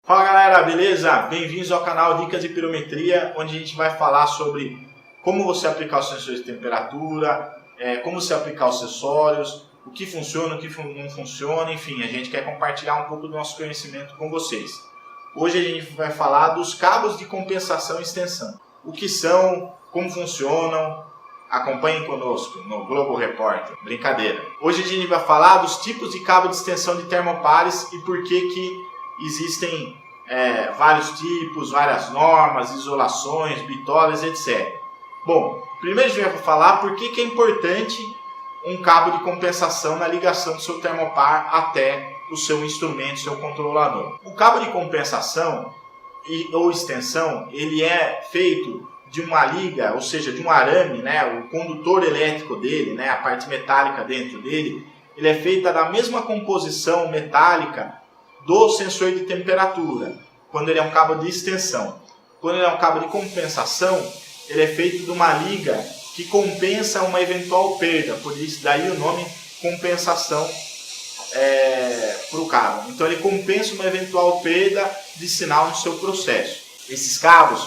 Fala galera, beleza? Bem-vindos ao canal Dicas de Pirometria, onde a gente vai falar sobre como você aplicar os sensores de temperatura, como você aplicar os acessórios, o que funciona, o que não funciona, enfim, a gente quer compartilhar um pouco do nosso conhecimento com vocês. Hoje a gente vai falar dos cabos de compensação e extensão. O que são, como funcionam, acompanhem conosco no Globo Repórter. Brincadeira. Hoje a gente vai falar dos tipos de cabo de extensão de termopares e por que existem vários tipos, várias normas, isolações, bitolas, etc. Bom, primeiro a gente vai falar por que é importante um cabo de compensação na ligação do seu termopar até o seu instrumento, seu controlador. O cabo de compensação ou extensão, ele é feito de uma liga, ou seja, de um arame, o condutor elétrico dele, a parte metálica dentro dele, ele é feita da mesma composição metálica do sensor de temperatura, quando ele é um cabo de extensão. Quando ele é um cabo de compensação, ele é feito de uma liga que compensa uma eventual perda, por isso daí o nome compensação para o cabo. Então ele compensa uma eventual perda de sinal no seu processo. Esses cabos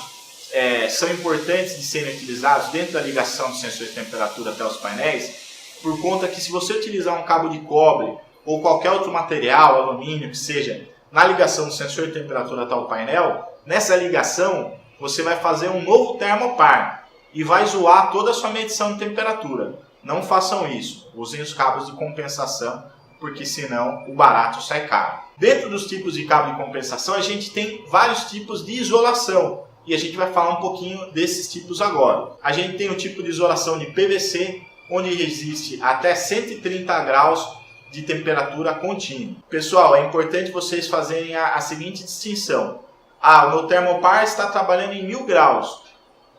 são importantes de serem utilizados dentro da ligação do sensor de temperatura até os painéis, por conta que se você utilizar um cabo de cobre ou qualquer outro material, alumínio, que seja, na ligação do sensor de temperatura até o painel, nessa ligação você vai fazer um novo termopar e vai zoar toda a sua medição de temperatura. Não façam isso, usem os cabos de compensação, porque senão o barato sai caro. Dentro dos tipos de cabo de compensação, a gente tem vários tipos de isolação, e a gente vai falar um pouquinho desses tipos agora. A gente tem o tipo de isolação de PVC, onde resiste até 130 graus de temperatura contínua. Pessoal, é importante vocês fazerem a seguinte distinção. O meu termopar está trabalhando em 1000 graus,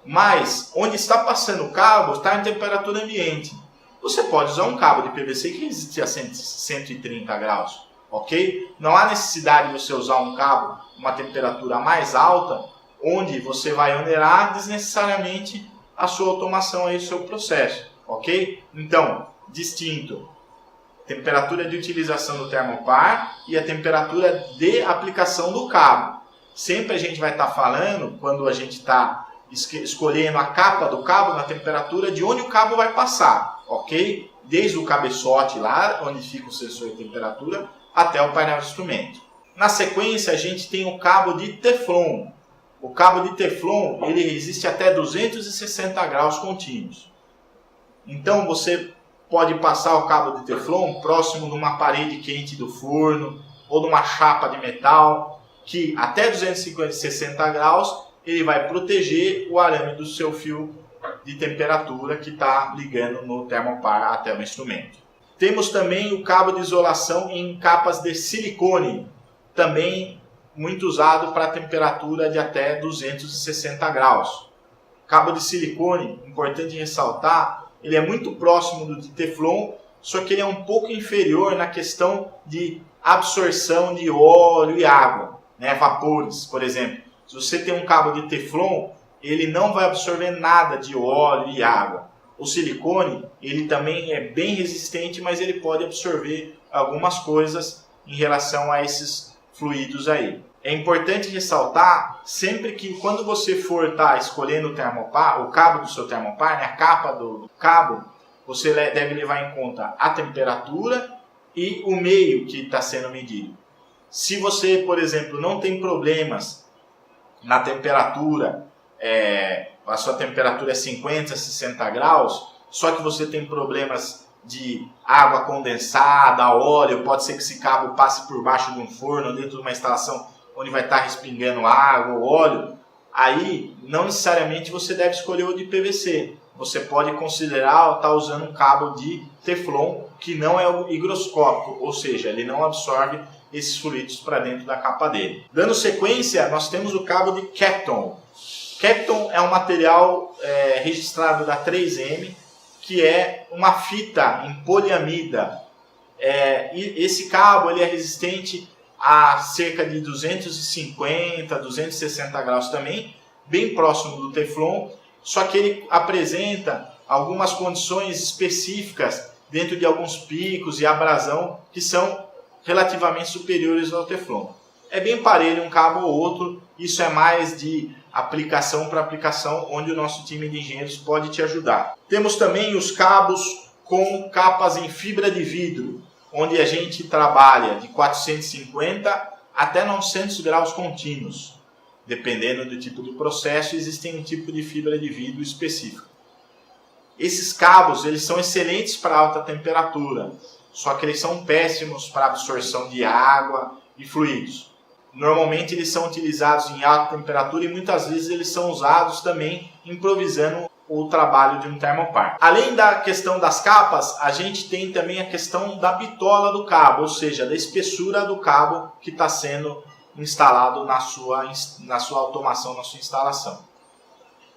mas onde está passando o cabo está em temperatura ambiente. Você pode usar um cabo de PVC que resiste a 130 graus, ok? Não há necessidade de você usar um cabo uma temperatura mais alta, onde você vai onerar desnecessariamente a sua automação e o seu processo, ok? Então, distinto. Temperatura de utilização do termopar e a temperatura de aplicação do cabo. Sempre a gente vai estar falando, quando a gente está escolhendo a capa do cabo, na temperatura de onde o cabo vai passar, ok? Desde o cabeçote lá, onde fica o sensor de temperatura, até o painel de instrumento. Na sequência, a gente tem o cabo de Teflon. O cabo de Teflon, ele resiste até 260 graus contínuos. Então, você pode passar o cabo de Teflon próximo de uma parede quente do forno ou de uma chapa de metal, que até 260 graus ele vai proteger o arame do seu fio de temperatura que está ligando no termopar até o instrumento. Temos também o cabo de isolação em capas de silicone, também muito usado para temperatura de até 260 graus. Cabo de silicone, importante ressaltar, ele é muito próximo do de Teflon, só que ele é um pouco inferior na questão de absorção de óleo e água, vapores, por exemplo. Se você tem um cabo de Teflon, ele não vai absorver nada de óleo e água. O silicone, ele também é bem resistente, mas ele pode absorver algumas coisas em relação a esses fluidos aí. É importante ressaltar sempre que quando você for estar escolhendo o termopar, o cabo do seu termopar, a capa do cabo, você deve levar em conta a temperatura e o meio que está sendo medido. Se você, por exemplo, não tem problemas na temperatura, a sua temperatura é 50, 60 graus, só que você tem problemas de água condensada, óleo, pode ser que esse cabo passe por baixo de um forno, dentro de uma instalação onde vai estar respingando água ou óleo, aí não necessariamente você deve escolher o de PVC. Você pode considerar estar usando um cabo de Teflon que não é o higroscópico, ou seja, ele não absorve esses fluidos para dentro da capa dele. Dando sequência, nós temos o cabo de Kapton. Kapton é um material registrado da 3M, que é uma fita em poliamida. E esse cabo ele é resistente a cerca de 250, 260 graus também, bem próximo do Teflon, só que ele apresenta algumas condições específicas dentro de alguns picos e abrasão que são relativamente superiores ao Teflon. é bem parelho um cabo ou outro. Isso é mais de aplicação para aplicação, onde o nosso time de engenheiros pode te ajudar. Temos também os cabos com capas em fibra de vidro, onde a gente trabalha de 450 até 900 graus contínuos. Dependendo do tipo de processo, existe um tipo de fibra de vidro específico. Esses cabos eles são excelentes para alta temperatura, só que eles são péssimos para absorção de água e fluidos. Normalmente eles são utilizados em alta temperatura e muitas vezes eles são usados também improvisando o trabalho de um termopar. Além da questão das capas, a gente tem também a questão da bitola do cabo, ou seja, da espessura do cabo que está sendo instalado na sua automação, na sua instalação.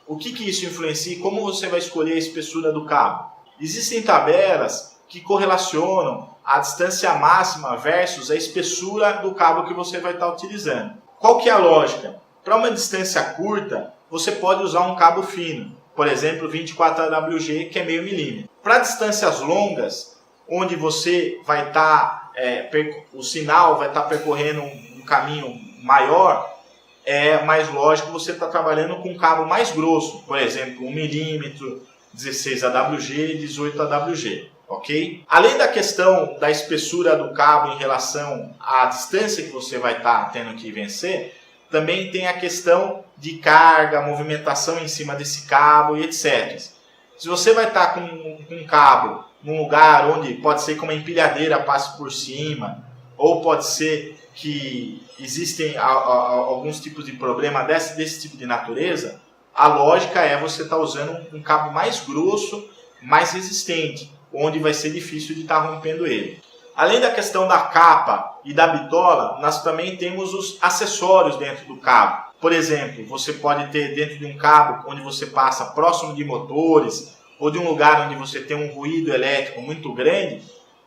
O que isso influencia e como você vai escolher a espessura do cabo? Existem tabelas que correlacionam a distância máxima versus a espessura do cabo que você vai estar utilizando. Qual que é a lógica? Para uma distância curta, você pode usar um cabo fino, por exemplo, 24 AWG, que é meio milímetro. Para distâncias longas, onde você vai estar, o sinal vai estar percorrendo um caminho maior, é mais lógico você estar trabalhando com um cabo mais grosso, por exemplo, 1 milímetro, 16 AWG, 18 AWG. Ok? Além da questão da espessura do cabo em relação à distância que você vai estar tendo que vencer, também tem a questão de carga, movimentação em cima desse cabo e etc. Se você vai estar com um cabo num lugar onde pode ser que uma empilhadeira passe por cima, ou pode ser que existem alguns tipos de problema desse tipo de natureza, a lógica é você estar usando um cabo mais grosso, mais resistente, onde vai ser difícil de estar rompendo ele. Além da questão da capa e da bitola, nós também temos os acessórios dentro do cabo. Por exemplo, você pode ter dentro de um cabo onde você passa próximo de motores ou de um lugar onde você tem um ruído elétrico muito grande,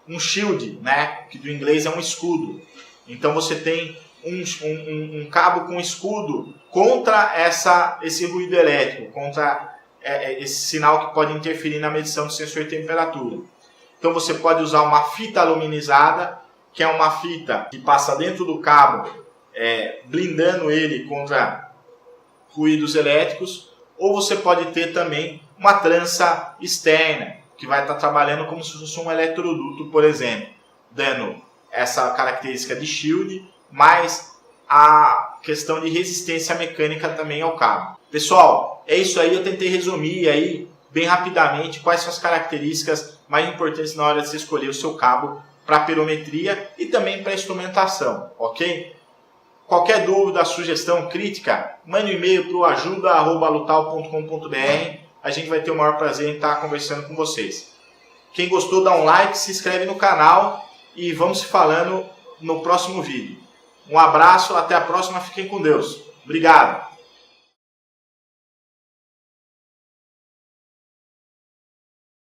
um shield, né, que do inglês é um escudo. Então você tem um cabo com escudo contra esse ruído elétrico, contra esse sinal que pode interferir na medição do sensor de temperatura. Então você pode usar uma fita aluminizada, que é uma fita que passa dentro do cabo, blindando ele contra ruídos elétricos, ou você pode ter também uma trança externa, que vai estar trabalhando como se fosse um eletroduto, por exemplo, dando essa característica de shield, mais a questão de resistência mecânica também ao cabo. Pessoal, é isso aí, eu tentei resumir aí bem rapidamente quais são as características mais importantes na hora de você escolher o seu cabo para pirometria e também para instrumentação, ok? Qualquer dúvida, sugestão, crítica, mande um e-mail para o ajuda@lutal.com.br. A gente vai ter o maior prazer em estar conversando com vocês. Quem gostou, dá um like, se inscreve no canal e vamos se falando no próximo vídeo. Um abraço, até a próxima, fiquem com Deus. Obrigado!